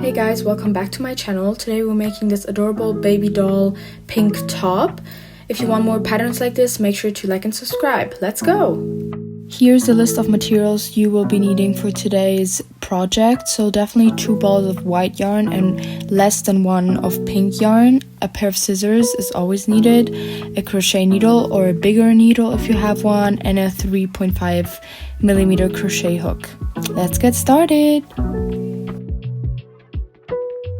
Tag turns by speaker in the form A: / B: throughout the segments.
A: Hey guys, welcome back to my channel. Today we're making this adorable baby doll pink top. If you want more patterns like this, make sure to like and subscribe. Let's go! Here's the list of materials you will be needing for today's project. So definitely 2 balls of white yarn and less than 1 of pink yarn. A pair of scissors is always needed, a crochet needle or a bigger needle if you have one, and a 3.5mm crochet hook. Let's get started!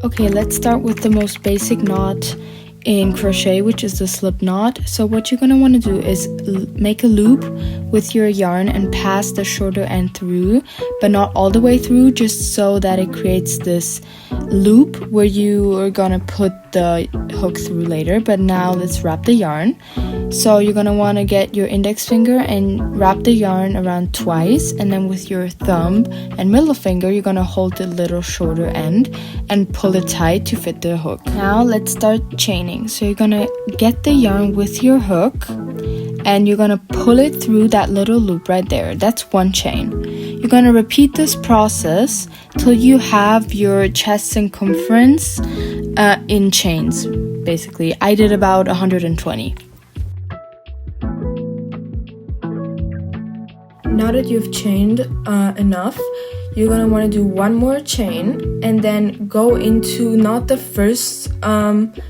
A: Okay, let's start with the most basic knot in crochet, which is the slip knot. So what you're going to want to do is make a loop with your yarn and pass the shorter end through, but not all the way through, just so that it creates this loop where you are going to put the hook through later. But now let's wrap the yarn. So you're going to want to get your index finger and wrap the yarn around twice, and then with your thumb and middle finger you're going to hold the little shorter end and pull it tight to fit the hook. Now let's start chaining. So you're going to get the yarn with your hook and you're going to pull it through that little loop right there. That's one chain. You're going to repeat this process till you have your chest circumference in chains. Basically, I did about 120. Now that you've chained enough, you're going to want to do one more chain and then go into not the first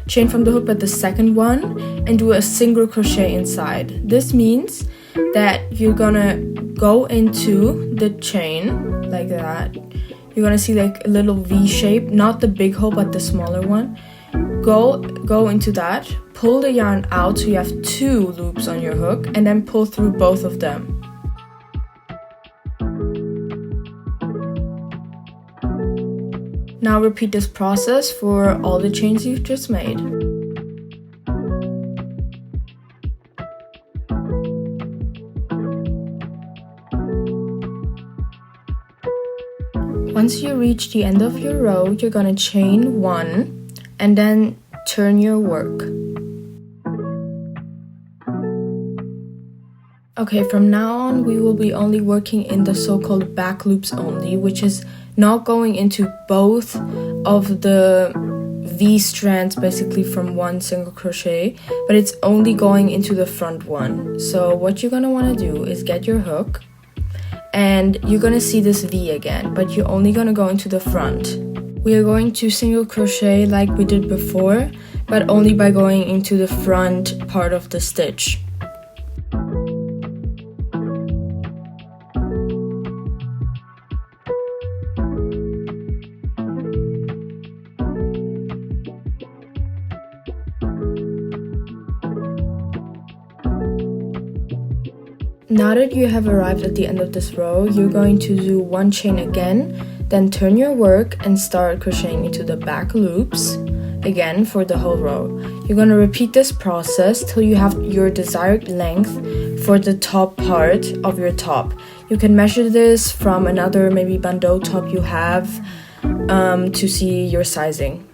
A: chain from the hook but the second one and do a single crochet inside. This means that you're going to go into the chain like that. You're going to see like a little V shape, not the big hole but the smaller one. Go into that, pull the yarn out so you have 2 loops on your hook, and then pull through both of them. Now repeat this process for all the chains you've just made. Once you reach the end of your row, you're gonna chain 1 and then turn your work. Okay, from now on we will be only working in the so-called back loops only, which is not going into both of the V strands basically from one single crochet, but it's only going into the front one. So what you're gonna want to do is get your hook and you're gonna see this V again, but you're only gonna go into the front. We are going to single crochet like we did before, but only by going into the front part of the stitch. Now that you have arrived at the end of this row, you're going to do 1 chain again, then turn your work and start crocheting into the back loops again for the whole row. You're going to repeat this process till you have your desired length for the top part of your top. You can measure this from another maybe bandeau top you have to see your sizing.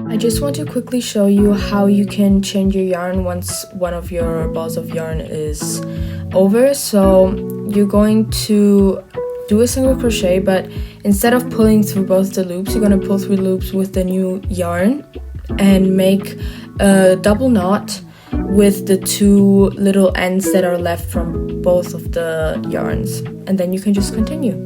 A: I just want to quickly show you how you can change your yarn once one of your balls of yarn is over. So you're going to do a single crochet, but instead of pulling through both the loops, you're going to pull through loops with the new yarn and make a double knot with the 2 little ends that are left from both of the yarns, and then you can just continue.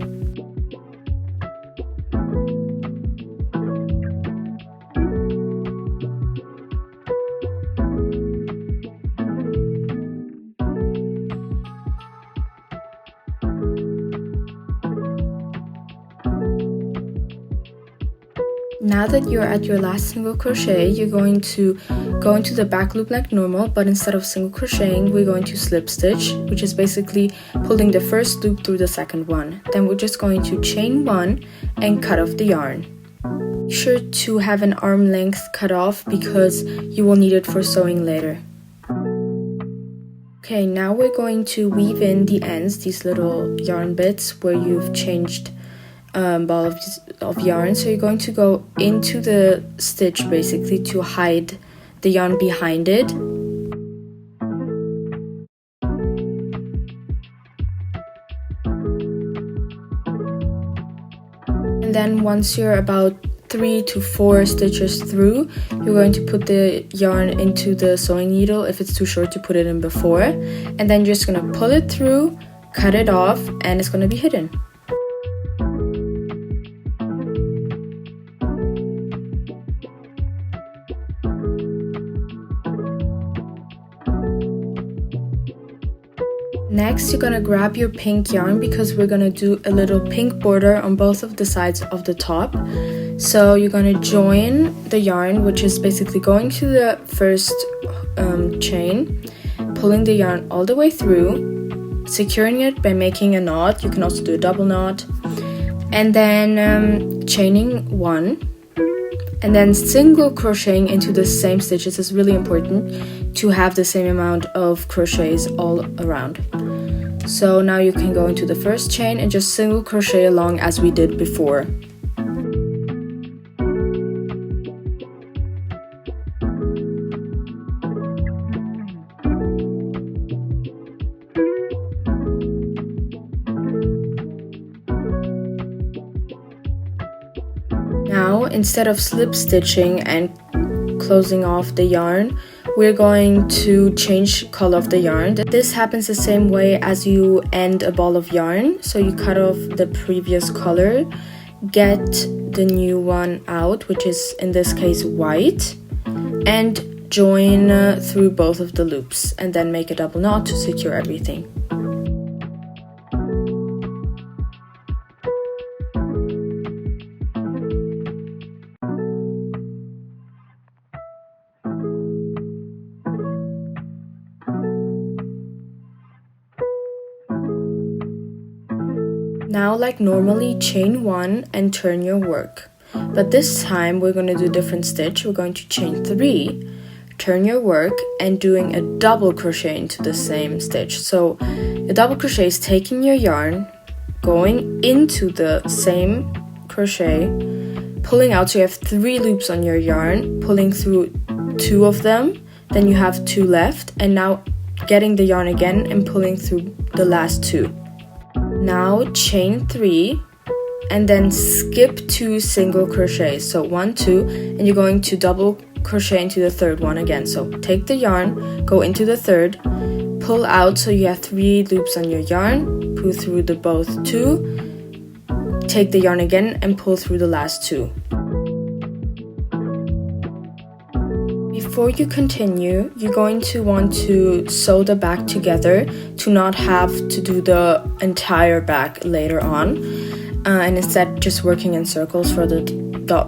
A: Now that you're at your last single crochet, you're going to go into the back loop like normal, but instead of single crocheting, we're going to slip stitch, which is basically pulling the first loop through the second one. Then we're just going to chain 1 and cut off the yarn. Be sure to have an arm length cut off because you will need it for sewing later. Okay, now we're going to weave in the ends, these little yarn bits where you've changed ball of yarn. So you're going to go into the stitch basically to hide the yarn behind it. And then once you're about 3 to 4 stitches through, you're going to put the yarn into the sewing needle. If it's too short, to put it in before, and then you're just gonna pull it through, cut it off, and it's gonna be hidden. Next, you're gonna grab your pink yarn because we're gonna do a little pink border on both of the sides of the top. So you're gonna join the yarn, which is basically going to the first chain, pulling the yarn all the way through, securing it by making a knot. You can also do a double knot, and then chaining 1, and then single crocheting into the same stitches. Is really important to have the same amount of crochets all around. So now you can go into the first chain and just single crochet along as we did before. Now, instead of slip stitching and closing off the yarn, we're going to change color of the yarn. This happens the same way as you end a ball of yarn. So you cut off the previous color, get the new one out, which is in this case white, and join through both of the loops, and then make a double knot to secure everything. Now, like normally, chain 1 and turn your work. But this time we're going to do a different stitch. We're going to chain 3, turn your work, and doing a double crochet into the same stitch. So a double crochet is taking your yarn, going into the same crochet, pulling out. So you have 3 loops on your yarn, pulling through 2 of them, then you have 2 left, and now getting the yarn again and pulling through the last 2. Now chain 3 and then skip 2 single crochets. So 1, 2, and you're going to double crochet into the third one again. So take the yarn, go into the third, pull out so you have 3 loops on your yarn, pull through the both 2, take the yarn again and pull through the last 2. Before you continue, you're going to want to sew the back together to not have to do the entire back later on, and instead just working in circles for the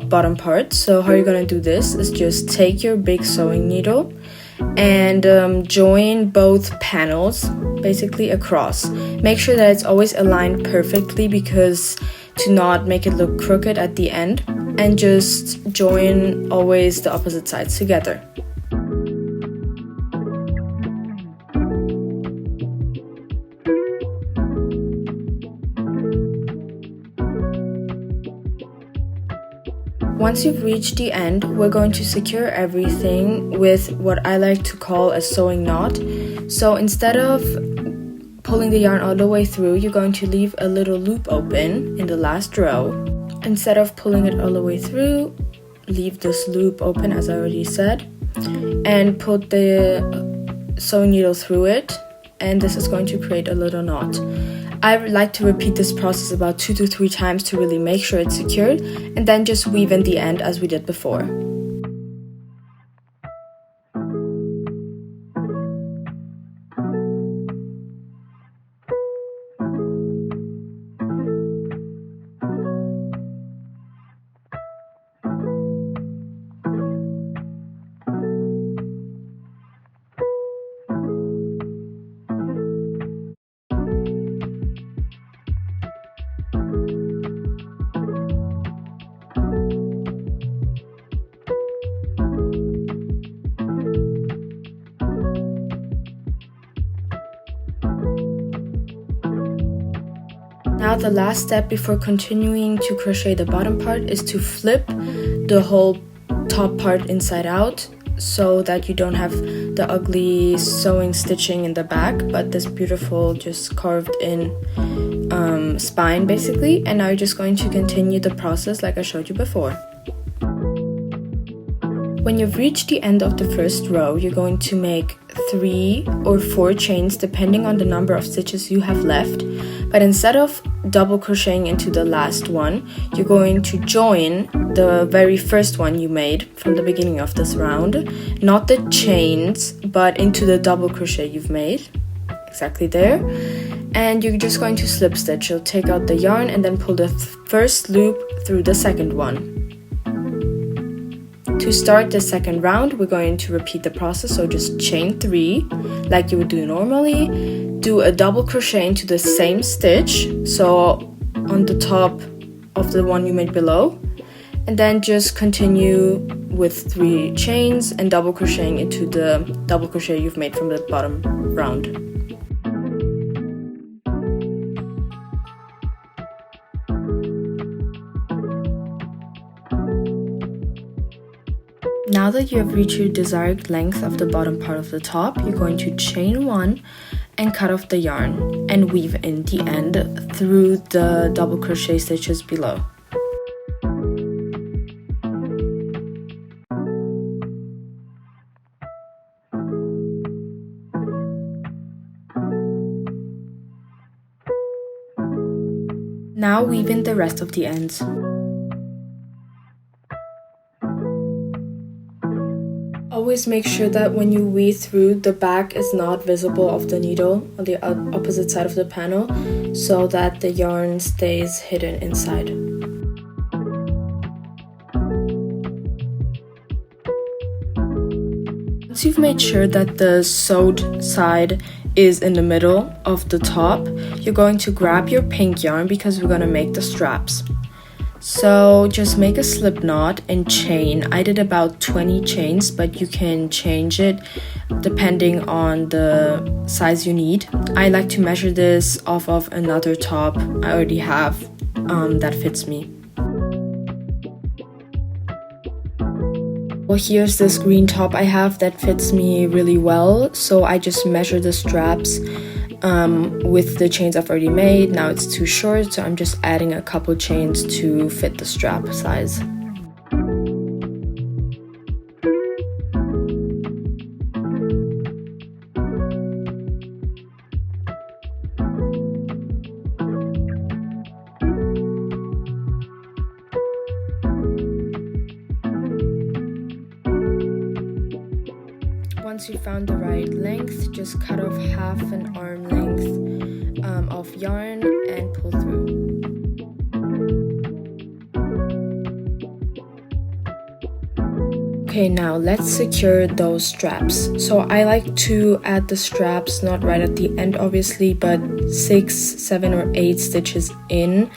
A: bottom part. So how you're going to do this is just take your big sewing needle and join both panels basically across. Make sure that it's always aligned perfectly, because to not make it look crooked at the end, and just join always the opposite sides together. Once you've reached the end, we're going to secure everything with what I like to call a sewing knot. So instead of pulling the yarn all the way through, you're going to leave a little loop open in the last row. Instead of pulling it all the way through, leave this loop open, as I already said, and put the sewing needle through it, and this is going to create a little knot. I like to repeat this process about 2 to 3 times to really make sure it's secured, and then just weave in the end as we did before. Now the last step before continuing to crochet the bottom part is to flip the whole top part inside out, so that you don't have the ugly sewing stitching in the back, but this beautiful just carved in spine basically, and now you're just going to continue the process like I showed you before. When you've reached the end of the first row, you're going to make 3 or 4 chains depending on the number of stitches you have left, but instead of double crocheting into the last one, you're going to join the very first one you made from the beginning of this round, not the chains, but into the double crochet you've made, exactly there, and you're just going to slip stitch. You'll take out the yarn and then pull the first loop through the second one. To start the second round, we're going to repeat the process, so just chain 3 like you would do normally, do a double crochet into the same stitch, so on the top of the one you made below, and then just continue with 3 chains and double crocheting into the double crochet you've made from the bottom round. Now that you have reached your desired length of the bottom part of the top, you're going to chain 1 and cut off the yarn and weave in the end through the double crochet stitches below. Now weave in the rest of the ends. Always make sure that when you weave through, the back is not visible of the needle on the opposite side of the panel, so that the yarn stays hidden inside. Once you've made sure that the sewed side is in the middle of the top, you're going to grab your pink yarn because we're going to make the straps. So just make a slip knot and chain. I did about 20 chains, but you can change it depending on the size you need. I like to measure this off of another top I already have that fits me. Well, here's this green top I have that fits me really well, so I just measure the straps with the chains I've already made. Now it's too short, so I'm just adding a couple chains to fit the strap size. Once you found the right length, just cut off half an arm length of yarn and pull through. Okay, now let's secure those straps. So I like to add the straps not right at the end obviously, but 6, 7 or 8 stitches in.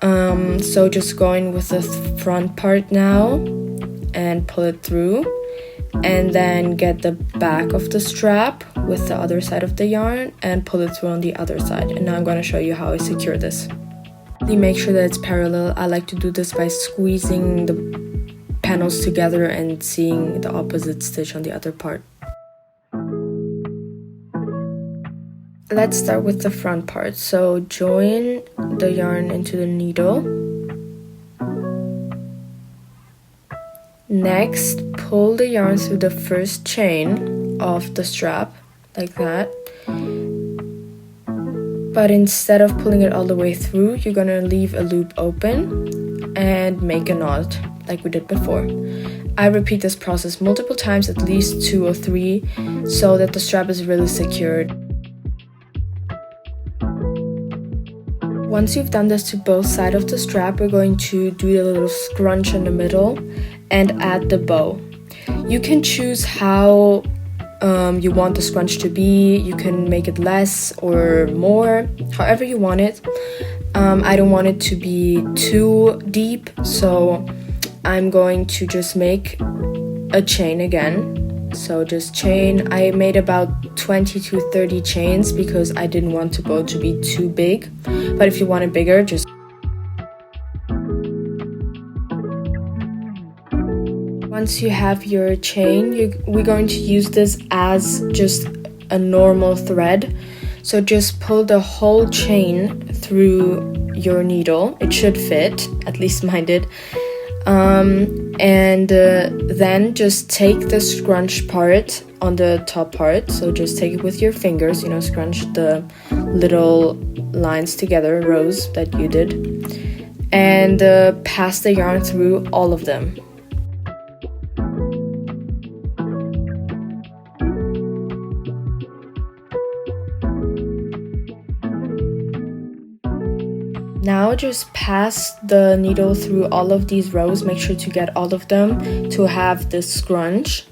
A: So just going with the front part now and pull it through. And then get the back of the strap with the other side of the yarn and pull it through on the other side. And now I'm going to show you how I secure this. Make sure that it's parallel. I like to do this by squeezing the panels together and seeing the opposite stitch on the other part. Let's start with the front part. So join the yarn into the needle. Next, pull the yarn through the first chain of the strap, like that. But instead of pulling it all the way through, you're gonna leave a loop open and make a knot, like we did before. I repeat this process multiple times, at least 2 or 3, so that the strap is really secured. Once you've done this to both sides of the strap, we're going to do a little scrunch in the middle and add the bow. You can choose how you want the scrunch to be. You can make it less or more, however you want it. I don't want it to be too deep, so I'm going to just make a chain again. So just chain. I made about 20 to 30 chains because I didn't want the bow to be too big, but if you want it bigger, just once you have your chain, we're going to use this as just a normal thread. So just pull the whole chain through your needle. It should fit, at least mine did. And then just take the scrunch part on the top part. So just take it with your fingers, scrunch the little lines together, rows that you did, and pass the yarn through all of them. Now just pass the needle through all of these rows. Make sure to get all of them to have the scrunch.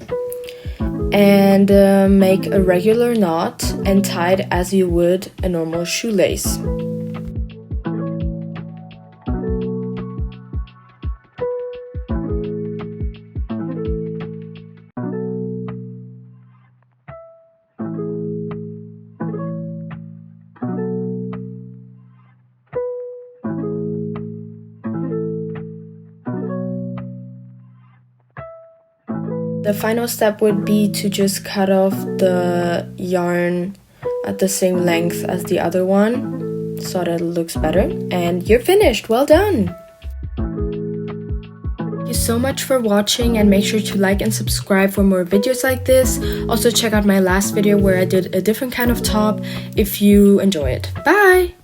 A: And make a regular knot and tie it as you would a normal shoelace. The final step would be to just cut off the yarn at the same length as the other one so that it looks better. And you're finished! Well done! Thank you so much for watching, and make sure to like and subscribe for more videos like this. Also check out my last video where I did a different kind of top if you enjoy it. Bye!